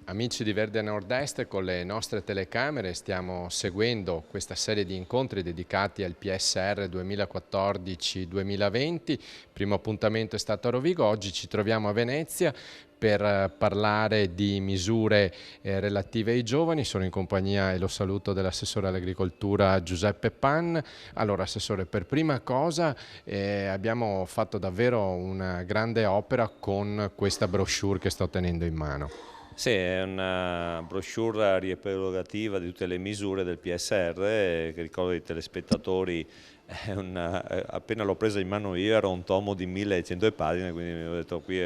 Amici di Verde Nord-Est, con le nostre telecamere stiamo seguendo questa serie di incontri dedicati al PSR 2014-2020. Primo appuntamento è stato a Rovigo, oggi ci troviamo a Venezia per parlare di misure relative ai giovani. Sono in compagnia, e lo saluto, dell'assessore all'agricoltura Giuseppe Pan. Allora, Assessore, per prima cosa abbiamo fatto davvero una grande opera con questa brochure che sto tenendo in mano. Sì, è una brochure riepilogativa di tutte le misure del PSR che ricordo ai telespettatori, appena l'ho presa in mano io era un tomo di 1100 pagine, quindi mi ho detto qui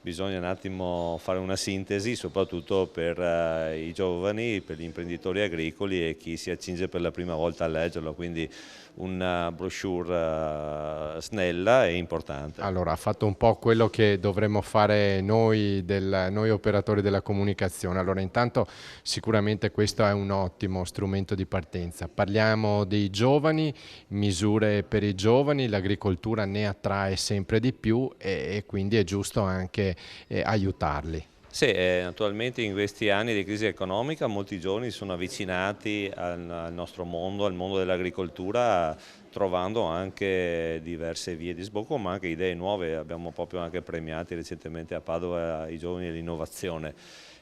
bisogna un attimo fare una sintesi, soprattutto per i giovani, per gli imprenditori agricoli e chi si accinge per la prima volta a leggerlo, quindi una brochure snella e importante. Allora, ha fatto un po' quello che dovremmo fare noi operatori della comunicazione. Allora, intanto sicuramente questo è un ottimo strumento di partenza. Parliamo dei giovani, misure per i giovani, l'agricoltura ne attrae sempre di più e quindi è giusto anche aiutarli. Sì, naturalmente in questi anni di crisi economica molti giovani sono avvicinati al nostro mondo, al mondo dell'agricoltura, trovando anche diverse vie di sbocco, ma anche idee nuove. Abbiamo proprio anche premiati recentemente a Padova i giovani dell'innovazione.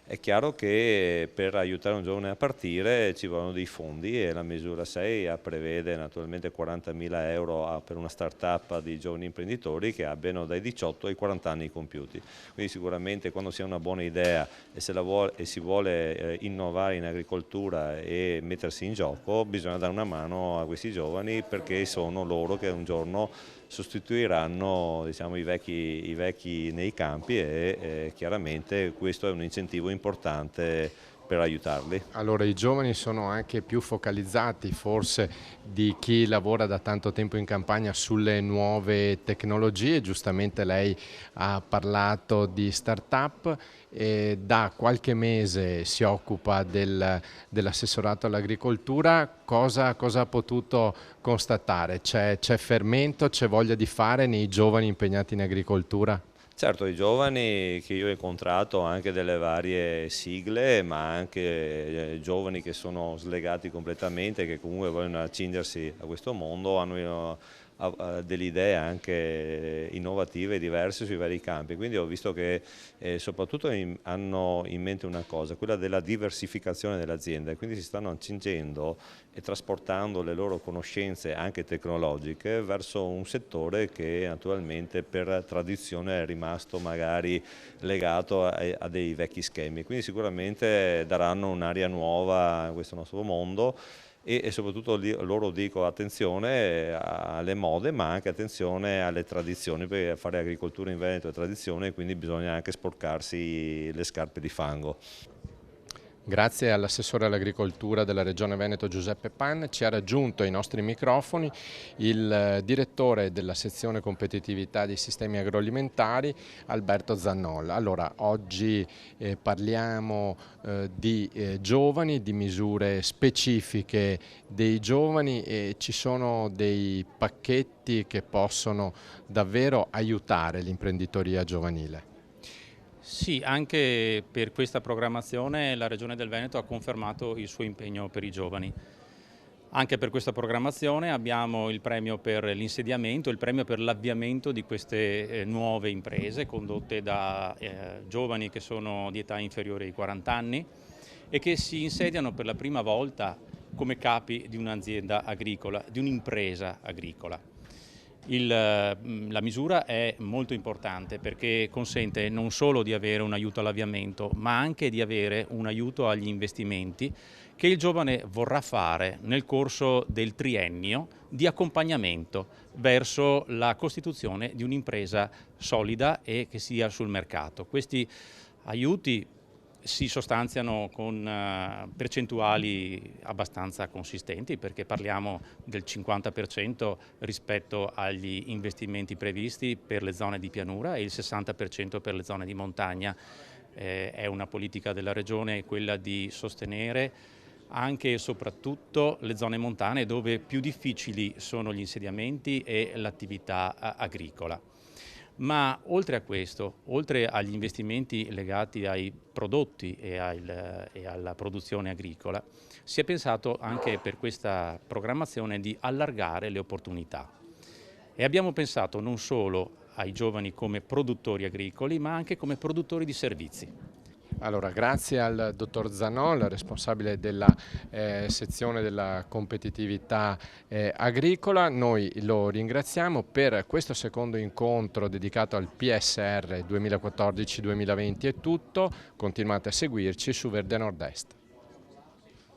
È chiaro che per aiutare un giovane a partire ci vogliono dei fondi e la misura 6 prevede naturalmente 40.000 euro per una start-up di giovani imprenditori che abbiano dai 18 ai 40 anni compiuti. Quindi sicuramente quando si ha una buona idea e si vuole innovare in agricoltura e mettersi in gioco, bisogna dare una mano a questi giovani perché sono loro che un giorno sostituiranno, diciamo, i vecchi nei campi e chiaramente questo è un incentivo importante per aiutarli. Allora, i giovani sono anche più focalizzati forse di chi lavora da tanto tempo in campagna sulle nuove tecnologie. Giustamente lei ha parlato di start-up e da qualche mese si occupa dell'assessorato all'agricoltura. Cosa ha potuto constatare? C'è fermento, c'è voglia di fare nei giovani impegnati in agricoltura? Certo, i giovani che io ho incontrato, anche delle varie sigle, ma anche giovani che sono slegati completamente, che comunque vogliono accingersi a questo mondo, hanno delle idee anche innovative e diverse sui vari campi. Quindi ho visto che soprattutto hanno in mente una cosa, quella della diversificazione dell'azienda, e quindi si stanno accingendo e trasportando le loro conoscenze anche tecnologiche verso un settore che naturalmente per tradizione è rimasto magari legato a dei vecchi schemi, quindi sicuramente daranno un'aria nuova a questo nostro mondo e soprattutto loro dico attenzione alle mode ma anche attenzione alle tradizioni, perché fare agricoltura in Veneto è tradizione e quindi bisogna anche sporcarsi le scarpe di fango. Grazie all'assessore all'agricoltura della Regione Veneto Giuseppe Pan. Ci ha raggiunto ai nostri microfoni il direttore della sezione competitività dei sistemi agroalimentari Alberto Zannolla. Allora, oggi parliamo di giovani, di misure specifiche dei giovani e ci sono dei pacchetti che possono davvero aiutare l'imprenditoria giovanile. Sì, anche per questa programmazione la Regione del Veneto ha confermato il suo impegno per i giovani. Anche per questa programmazione abbiamo il premio per l'insediamento, il premio per l'avviamento di queste nuove imprese condotte da giovani che sono di età inferiore ai 40 anni e che si insediano per la prima volta come capi di un'azienda agricola, di un'impresa agricola. La misura è molto importante perché consente non solo di avere un aiuto all'avviamento, ma anche di avere un aiuto agli investimenti che il giovane vorrà fare nel corso del triennio di accompagnamento verso la costituzione di un'impresa solida e che sia sul mercato. Questi aiuti si sostanziano con percentuali abbastanza consistenti perché parliamo del 50% rispetto agli investimenti previsti per le zone di pianura e il 60% per le zone di montagna. È una politica della Regione quella di sostenere anche e soprattutto le zone montane dove più difficili sono gli insediamenti e l'attività agricola. Ma oltre a questo, oltre agli investimenti legati ai prodotti e alla produzione agricola, si è pensato anche per questa programmazione di allargare le opportunità. E abbiamo pensato non solo ai giovani come produttori agricoli, ma anche come produttori di servizi. Allora, grazie al dottor Zanol, responsabile della sezione della competitività agricola. Noi lo ringraziamo per questo secondo incontro dedicato al PSR 2014-2020 è tutto. Continuate a seguirci su Verde Nord Est.